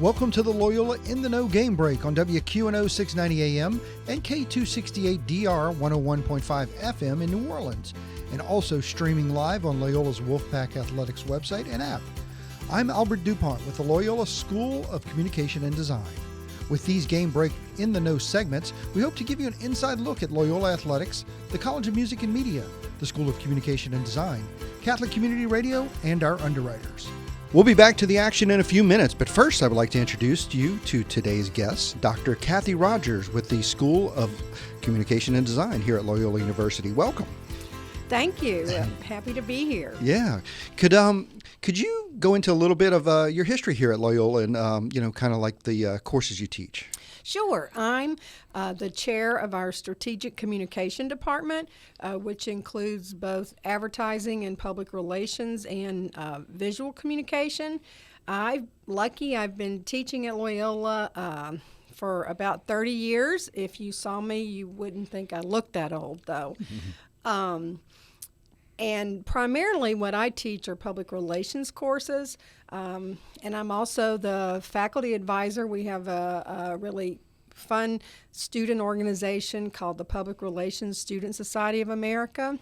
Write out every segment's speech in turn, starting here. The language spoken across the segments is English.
Welcome to the Loyola in the Know Game Break on WQNO 690 AM and K268DR 101.5 FM in New Orleans, and also streaming live on Loyola's Wolfpack Athletics website and app. I'm Albert DuPont with the Loyola School of Communication and Design. With these Game Break in the Know segments, we hope to give you an inside look at Loyola Athletics, the College of Music and Media, the School of Communication and Design, Catholic Community Radio, and our underwriters. We'll be back to the action in a few minutes, but first I would like to introduce you to today's guest, Dr. Cathy Rogers with the School of Communication and Design here at Loyola University. Welcome. Thank you. I'm happy to be here. Yeah. Could you go into a little bit of your history here at Loyola and, kind of like the courses you teach? Sure. I'm the chair of our Strategic Communication Department, which includes both advertising and public relations and visual communication. I've been teaching at Loyola for about 30 years. If you saw me, you wouldn't think I looked that old, though. And primarily what I teach are public relations courses, and I'm also the faculty advisor. We have a really fun student organization called the Public Relations Student Society of America.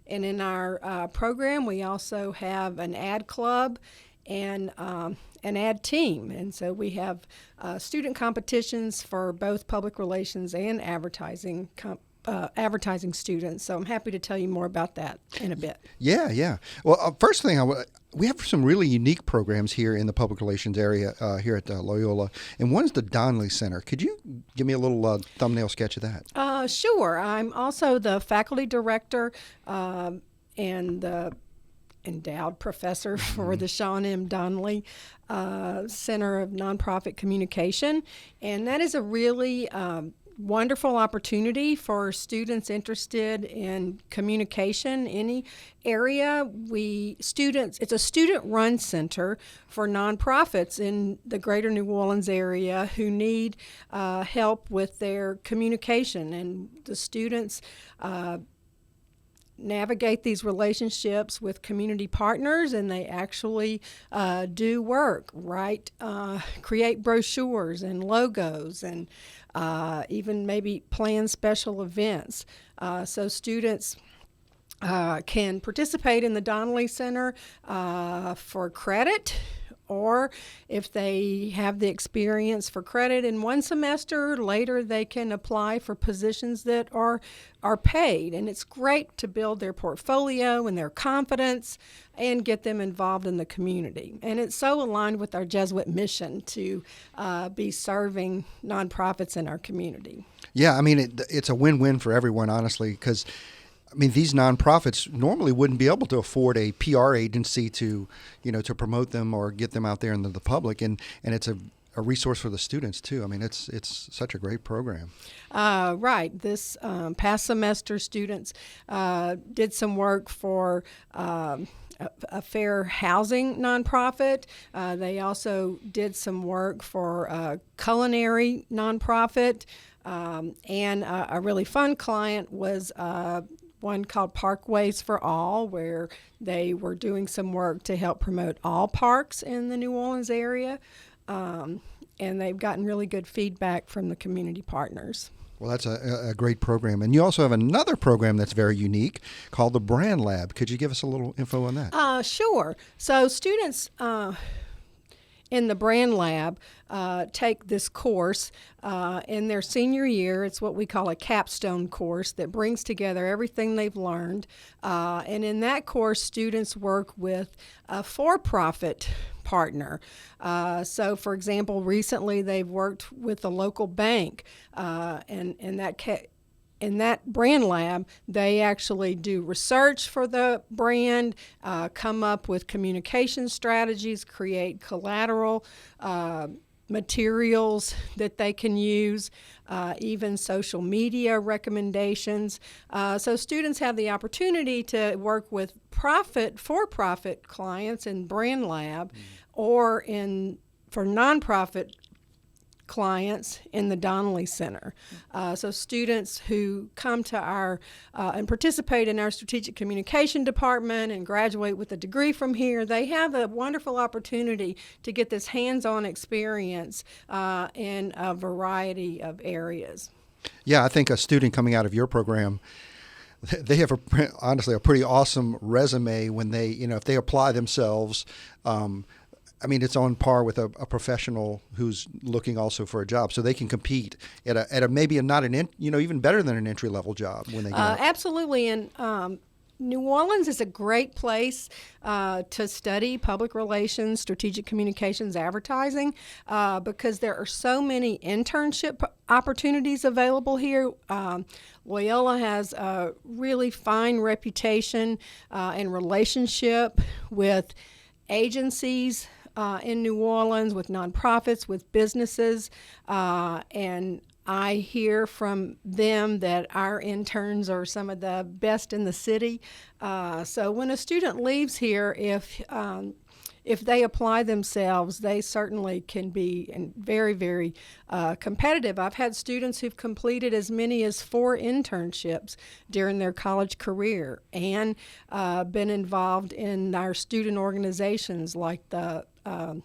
And in our program, we also have an ad club and an ad team. And so we have student competitions for both public relations and advertising students. So I'm happy to tell you more about that in a bit. Yeah. Well, first thing, we have some really unique programs here in the public relations area here at Loyola, and one is the Donnelly Center. Could you give me a little thumbnail sketch of that? Sure. I'm also the faculty director and the endowed professor for the Shawn M. Donnelly Center of Nonprofit Communication, and that is a really wonderful opportunity for students interested in communication, any area. It's a student-run center for nonprofits in the greater New Orleans area who need help with their communication, and the students navigate these relationships with community partners, and they actually do work, create brochures and logos, and even maybe plan special events. So students can participate in the Donnelly Center for credit, or if they have the experience for credit in one semester, later they can apply for positions that are paid. And it's great to build their portfolio and their confidence and get them involved in the community. And it's so aligned with our Jesuit mission to be serving nonprofits in our community. Yeah, I mean, it's a win-win for everyone, honestly, because these nonprofits normally wouldn't be able to afford a PR agency to promote them or get them out there into the public, and it's a resource for the students too. It's such a great program. Right. This past semester, students did some work for a fair housing nonprofit. They also did some work for a culinary nonprofit, and a really fun client was one called Parkways for All, where they were doing some work to help promote all parks in the New Orleans area. And they've gotten really good feedback from the community partners. Well, that's a great program. And you also have another program that's very unique called the Brand Lab. Could you give us a little info on that? Sure. So students in the Brand Lab take this course in their senior year. It's what we call a capstone course that brings together everything they've learned. And in that course, students work with a for-profit partner. So, for example, recently they've worked with a local bank, and in that brand lab, they actually do research for the brand, come up with communication strategies, create collateral materials that they can use, even social media recommendations. So students have the opportunity to work with for-profit clients in Brand Lab, or for nonprofit clients in the Donnelly Center. So students who come to our and participate in our strategic communication department and graduate with a degree from here, they have a wonderful opportunity to get this hands-on experience in a variety of areas. Yeah, I think a student coming out of your program, they have honestly a pretty awesome resume when they, if they apply themselves. It's on par with a professional who's looking also for a job, so they can compete at a maybe not even better than an entry level job when they get out. Absolutely, and New Orleans is a great place to study public relations, strategic communications, advertising, because there are so many internship opportunities available here. Loyola has a really fine reputation and relationship with agencies in New Orleans, with nonprofits, with businesses, and I hear from them that our interns are some of the best in the city. So when a student leaves here, if they apply themselves, they certainly can be very, very competitive. I've had students who've completed as many as 4 internships during their college career and been involved in our student organizations like the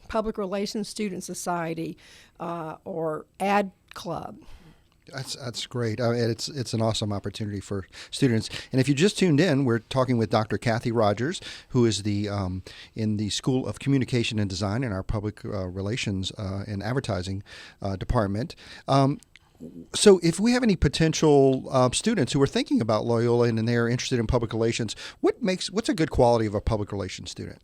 Public Relations Student Society or Ad Club. That's great. It's an awesome opportunity for students. And if you just tuned in, we're talking with Dr. Cathy Rogers, who is in the School of Communication and Design in our Public Relations and Advertising department. So if we have any potential students who are thinking about Loyola and they're interested in public relations, what's a good quality of a public relations student?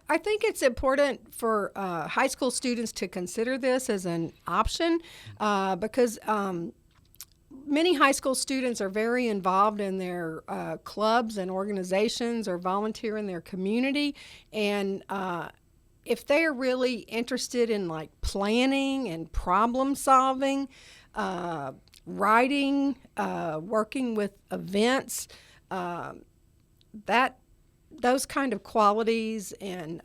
I think it's important for high school students to consider this as an option because many high school students are very involved in their clubs and organizations or volunteer in their community. And if they are really interested in like planning and problem solving, writing, working with events, those kind of qualities and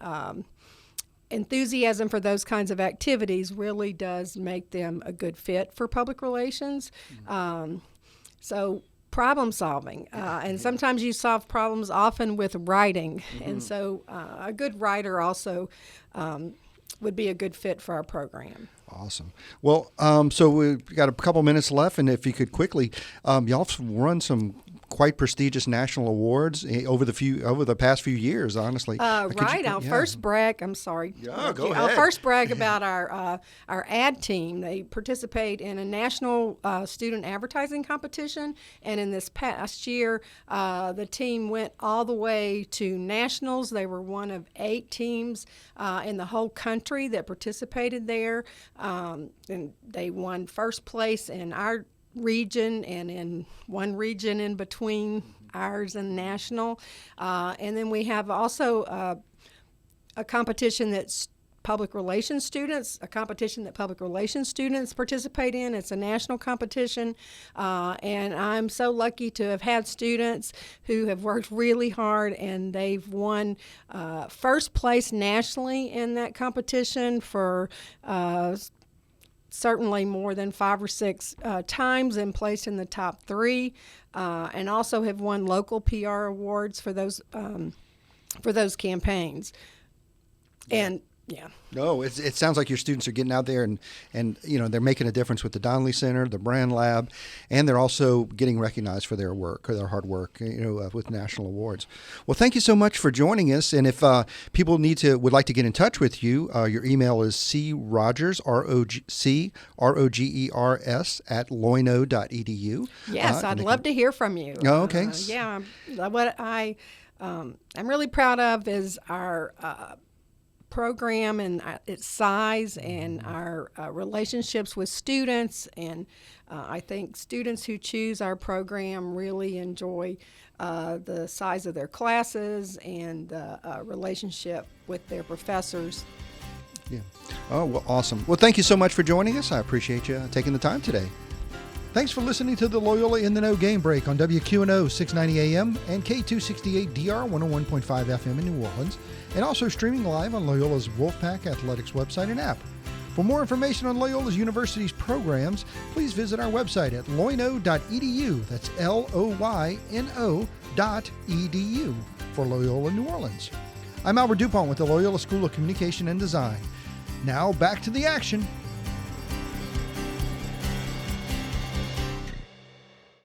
enthusiasm for those kinds of activities really does make them a good fit for public relations. So problem solving, and sometimes you solve problems often with writing, and so a good writer also would be a good fit for our program. Awesome. Well, so we've got a couple minutes left, and if you could quickly, y'all have run some quite prestigious national awards over the past few years, honestly. Right. I'll first brag. I'm sorry. Yeah, go ahead. I'll first brag about our ad team. They participate in a national student advertising competition, and in this past year, the team went all the way to nationals. They were one of 8 teams in the whole country that participated there, and they won first place in our region and in one region in between ours and national. And then we have also a competition that's public relations students, a competition that public relations students participate in. It's a national competition. And I'm so lucky to have had students who have worked really hard and they've won first place nationally in that competition for certainly more than 5 or 6 times and placed in the top 3, and also have won local PR awards for those campaigns. And yeah. No, it sounds like your students are getting out there and they're making a difference with the Donnelly Center, the Brand Lab, and they're also getting recognized for their work, or their hard work, with national awards. Well, thank you so much for joining us. And if people would like to get in touch with you, your email is crogers, ROGERS at loyno.edu. Yes, I'd love to hear from you. Oh, okay. Yeah, what I'm really proud of is our program and its size and our relationships with students, and I think students who choose our program really enjoy the size of their classes and the relationship with their professors. Yeah. Oh, well, awesome. Well, thank you so much for joining us. I appreciate you taking the time today. Thanks for listening to the Loyola in the Know Game Break on WQNO 690 AM and K268DR 101.5 FM in New Orleans, and also streaming live on Loyola's Wolfpack Athletics website and app. For more information on Loyola University's programs, please visit our website at loyno.edu. That's LOYNO.edu for Loyola New Orleans. I'm Albert Dupont with the Loyola School of Communication and Design. Now back to the action.